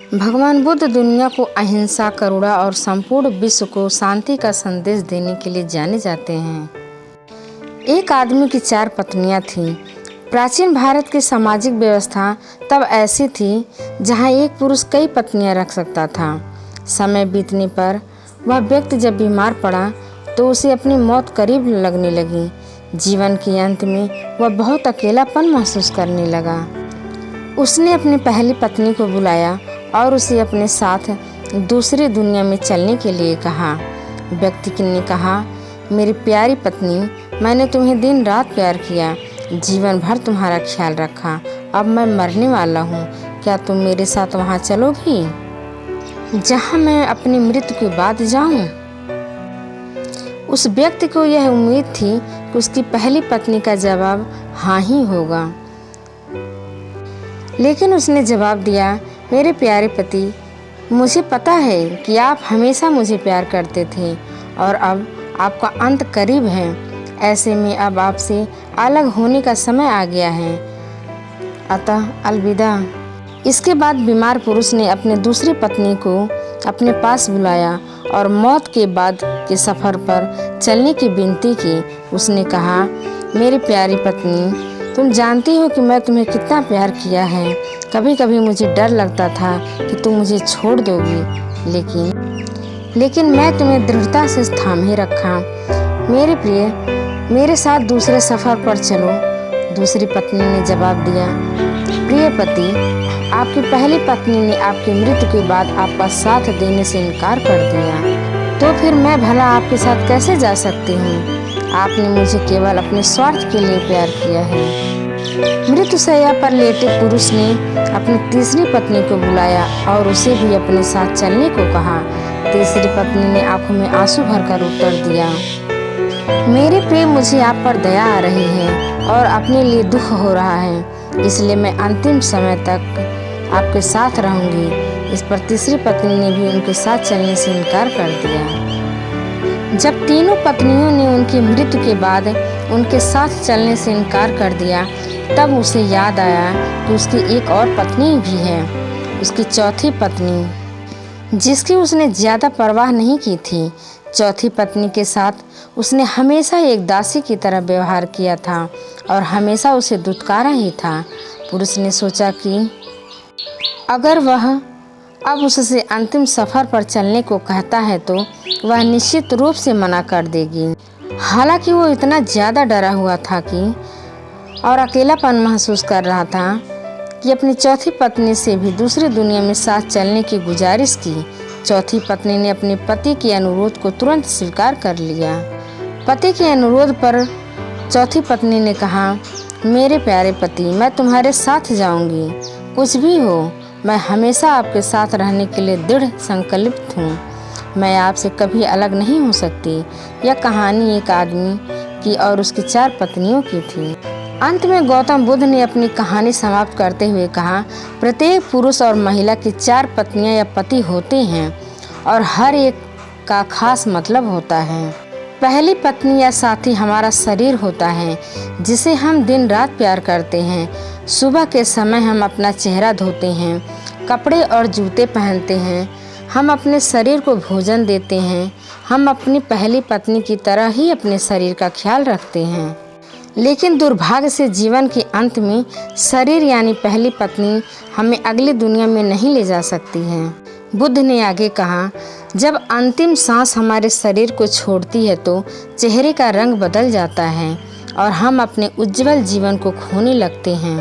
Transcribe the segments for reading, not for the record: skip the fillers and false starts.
भगवान बुद्ध दुनिया को अहिंसा, करुणा और संपूर्ण विश्व को शांति का संदेश देने के लिए जाने जाते हैं। एक आदमी की 4 पत्नियां थीं। प्राचीन भारत की सामाजिक व्यवस्था तब ऐसी थी जहां एक पुरुष कई पत्नियां रख सकता था। समय बीतने पर वह व्यक्ति जब बीमार पड़ा तो उसे अपनी मौत करीब लगने लगी। जीवन के अंत में वह बहुत अकेलापन महसूस करने लगा। उसने अपनी पहली पत्नी को बुलाया और उसे अपने साथ दूसरी दुनिया में चलने के लिए कहा। व्यक्ति ने कहा, मेरी प्यारी पत्नी, मैंने तुम्हें दिन रात प्यार किया, जीवन भर तुम्हारा ख्याल रखा। अब मैं मरने वाला हूँ, क्या तुम मेरे साथ वहाँ चलोगी जहाँ मैं अपनी मृत्यु के बाद जाऊँ? उस व्यक्ति को यह उम्मीद थी कि उसकी पहली पत्नी का जवाब हाँ ही होगा, लेकिन उसने जवाब दिया, मेरे प्यारे पति, मुझे पता है कि आप हमेशा मुझे प्यार करते थे और अब आपका अंत करीब है। ऐसे में अब आपसे अलग होने का समय आ गया है, अतः अलविदा। इसके बाद बीमार पुरुष ने अपनी दूसरी पत्नी को अपने पास बुलाया और मौत के बाद के सफ़र पर चलने की विनती की। उसने कहा, मेरी प्यारी पत्नी, तुम जानती हो कि मैं तुम्हें कितना प्यार किया है। कभी कभी मुझे डर लगता था कि तुम मुझे छोड़ दोगी, लेकिन मैं तुम्हें दृढ़ता से थामे रखा। मेरे प्रिय, मेरे साथ दूसरे सफ़र पर चलो। दूसरी पत्नी ने जवाब दिया, प्रिय पति, आपकी पहली पत्नी ने आपकी मृत्यु के बाद आपका साथ देने से इनकार कर दिया, तो फिर मैं भला आपके साथ कैसे जा सकती हूँ? आपने मुझे केवल अपने स्वार्थ के लिए प्यार किया है। मृत्युशैया पर लेटे पुरुष ने अपनी तीसरी पत्नी को बुलाया और उसे भी अपने साथ चलने को कहा। तीसरी पत्नी ने आंखों में आंसू भरकर उत्तर दिया, मेरे प्रिय, मुझे आप पर दया आ रही है और अपने लिए दुख हो रहा है, इसलिए मैं अंतिम समय तक आपके साथ रहूंगी। इस पर तीसरी पत्नी ने भी उनके साथ चलने से इनकार कर दिया। जब तीनों पत्नियों ने उनकी मृत्यु के बाद उनके साथ चलने से इनकार कर दिया, तब उसे याद आया कि उसकी एक और पत्नी भी है, उसकी चौथी पत्नी, जिसकी उसने ज़्यादा परवाह नहीं की थी। चौथी पत्नी के साथ उसने हमेशा एक दासी की तरह व्यवहार किया था और हमेशा उसे दुत्कारा ही था। पुरुष ने सोचा कि अगर वह अब उससे अंतिम सफ़र पर चलने को कहता है तो वह निश्चित रूप से मना कर देगी। हालांकि वो इतना ज़्यादा डरा हुआ था कि और अकेलापन महसूस कर रहा था कि अपनी चौथी पत्नी से भी दूसरी दुनिया में साथ चलने की गुजारिश की। चौथी पत्नी ने अपने पति के अनुरोध को तुरंत स्वीकार कर लिया। पति के अनुरोध पर चौथी पत्नी ने कहा, मेरे प्यारे पति, मैं तुम्हारे साथ जाऊंगी, कुछ भी हो, मैं हमेशा आपके साथ रहने के लिए दृढ़ संकल्पित हूँ। मैं आपसे कभी अलग नहीं हो सकती। यह कहानी एक आदमी की और उसकी 4 पत्नियों की थी। अंत में गौतम बुद्ध ने अपनी कहानी समाप्त करते हुए कहा, प्रत्येक पुरुष और महिला की 4 पत्नियां या पति होते हैं और हर एक का खास मतलब होता है। पहली पत्नी या साथी हमारा शरीर होता है, जिसे हम दिन रात प्यार करते हैं। सुबह के समय हम अपना चेहरा धोते हैं, कपड़े और जूते पहनते हैं, हम अपने शरीर को भोजन देते हैं। हम अपनी पहली पत्नी की तरह ही अपने शरीर का ख्याल रखते हैं, लेकिन दुर्भाग्य से जीवन के अंत में शरीर यानी पहली पत्नी हमें अगली दुनिया में नहीं ले जा सकती है। बुद्ध ने आगे कहा, जब अंतिम सांस हमारे शरीर को छोड़ती है तो चेहरे का रंग बदल जाता है और हम अपने उज्जवल जीवन को खोने लगते हैं।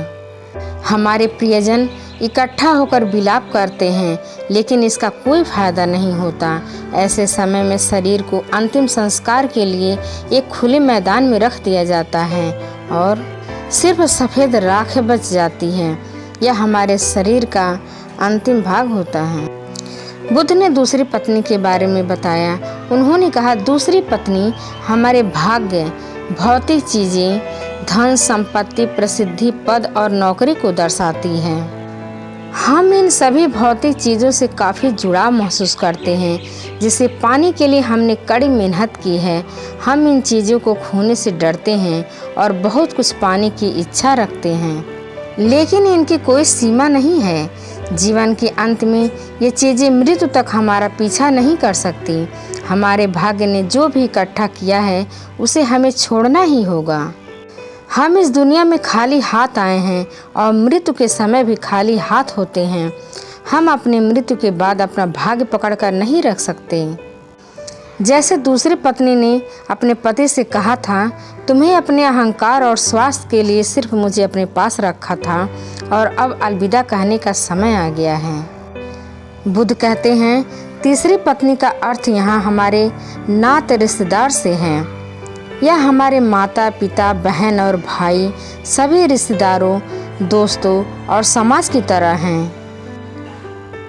हमारे प्रियजन इकट्ठा होकर विलाप करते हैं, लेकिन इसका कोई फायदा नहीं होता। ऐसे समय में शरीर को अंतिम संस्कार के लिए एक खुले मैदान में रख दिया जाता है और सिर्फ सफ़ेद राख बच जाती है। यह हमारे शरीर का अंतिम भाग होता है। बुद्ध ने दूसरी पत्नी के बारे में बताया। उन्होंने कहा, दूसरी पत्नी हमारे भाग्य, भौतिक चीज़ें, धन संपत्ति, प्रसिद्धि, पद और नौकरी को दर्शाती है। हम इन सभी भौतिक चीज़ों से काफ़ी जुड़ाव महसूस करते हैं, जिसे पाने के लिए हमने कड़ी मेहनत की है। हम इन चीज़ों को खोने से डरते हैं और बहुत कुछ पाने की इच्छा रखते हैं, लेकिन इनकी कोई सीमा नहीं है। जीवन के अंत में ये चीज़ें मृत्यु तक हमारा पीछा नहीं कर सकती। हमारे भाग्य ने जो भी इकट्ठा किया है उसे हमें छोड़ना ही होगा। हम इस दुनिया में खाली हाथ आए हैं और मृत्यु के समय भी खाली हाथ होते हैं। हम अपनी मृत्यु के बाद अपना भाग्य पकड़कर नहीं रख सकते। जैसे दूसरी पत्नी ने अपने पति से कहा था, तुम्हें अपने अहंकार और स्वार्थ के लिए सिर्फ मुझे अपने पास रखा था और अब अलविदा कहने का समय आ गया है। बुद्ध कहते हैं, तीसरी पत्नी का अर्थ यहाँ हमारे नाते रिश्तेदार से है। यह हमारे माता पिता, बहन और भाई, सभी रिश्तेदारों, दोस्तों और समाज की तरह हैं।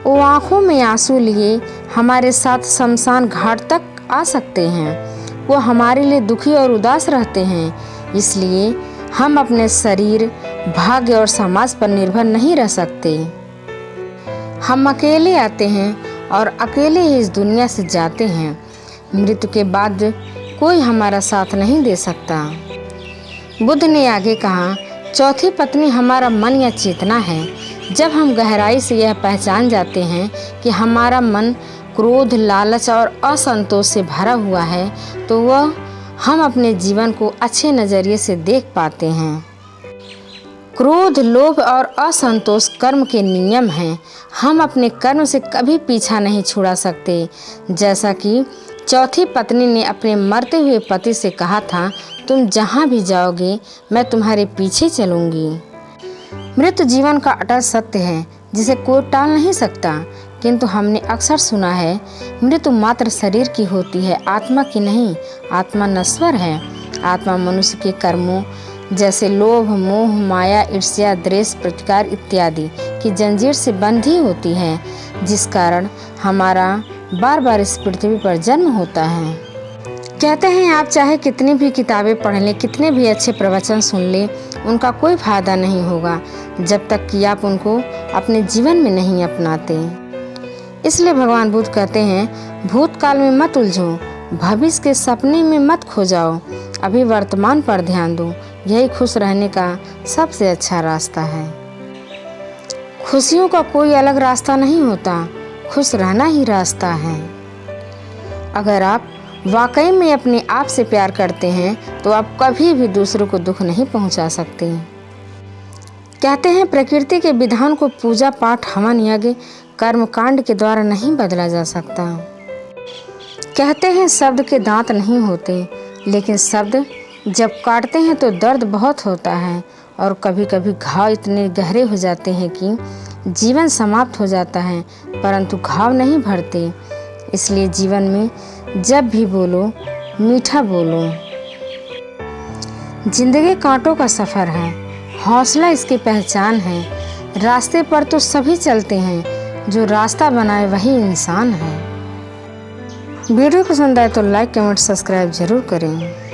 वो आँखों में आंसू लिए हमारे साथ शमशान घाट तक आ सकते हैं। वो हमारे लिए दुखी और उदास रहते हैं। इसलिए हम अपने शरीर, भाग्य और समाज पर निर्भर नहीं रह सकते। हम अकेले आते हैं और अकेले ही इस दुनिया से जाते हैं। मृत्यु के बाद कोई हमारा साथ नहीं दे सकता। बुद्ध ने आगे कहा, चौथी पत्नी हमारा मन या चेतना है। जब हम गहराई से यह पहचान जाते हैं कि हमारा मन क्रोध, लालच और असंतोष से भरा हुआ है, तो वह हम अपने जीवन को अच्छे नज़रिए से देख पाते हैं। क्रोध, लोभ और असंतोष कर्म के नियम हैं। हम अपने कर्म से कभी पीछा नहीं छुड़ा सकते। जैसा कि चौथी पत्नी ने अपने मरते हुए पति से कहा था, तुम जहाँ भी जाओगे मैं तुम्हारे पीछे चलूँगी। मृत्यु जीवन का अटल सत्य है जिसे कोई टाल नहीं सकता। किंतु हमने अक्सर सुना है, मृत्यु मात्र शरीर की होती है, आत्मा की नहीं। आत्मा नश्वर है। आत्मा मनुष्य के कर्मों जैसे लोभ, मोह, माया, ईर्ष्या, द्वेष, प्रतिकार इत्यादि की जंजीर से बंधी होती है, जिस कारण हमारा बार बार इस पृथ्वी पर जन्म होता है। कहते हैं, आप चाहे कितनी भी किताबें पढ़ लें, कितने भी अच्छे प्रवचन सुन लें, उनका कोई फायदा नहीं होगा जब तक कि आप उनको अपने जीवन में नहीं अपनाते। इसलिए भगवान बुद्ध कहते हैं, भूतकाल में मत उलझो, भविष्य के सपने में मत खो जाओ, अभी वर्तमान पर ध्यान दो। यही खुश रहने का सबसे अच्छा रास्ता है। खुशियों का कोई अलग रास्ता नहीं होता, खुश रहना ही रास्ता है। अगर आप वाकई में अपने आप से प्यार करते हैं तो आप कभी भी दूसरों को दुख नहीं पहुंचा सकते। कहते हैं, प्रकृति के विधान को पूजा पाठ, हवन, यज्ञ, कर्म कांड के द्वारा नहीं बदला जा सकता। कहते हैं, शब्द के दांत नहीं होते, लेकिन शब्द जब काटते हैं तो दर्द बहुत होता है और कभी कभी घाव इतने गहरे हो जाते हैं कि जीवन समाप्त हो जाता है, परंतु घाव नहीं भरते। इसलिए जीवन में जब भी बोलो, मीठा बोलो। जिंदगी कांटों का सफ़र है, हौसला इसकी पहचान है। रास्ते पर तो सभी चलते हैं, जो रास्ता बनाए वही इंसान है। वीडियो पसंद आए तो लाइक, कमेंट, सब्सक्राइब जरूर करें।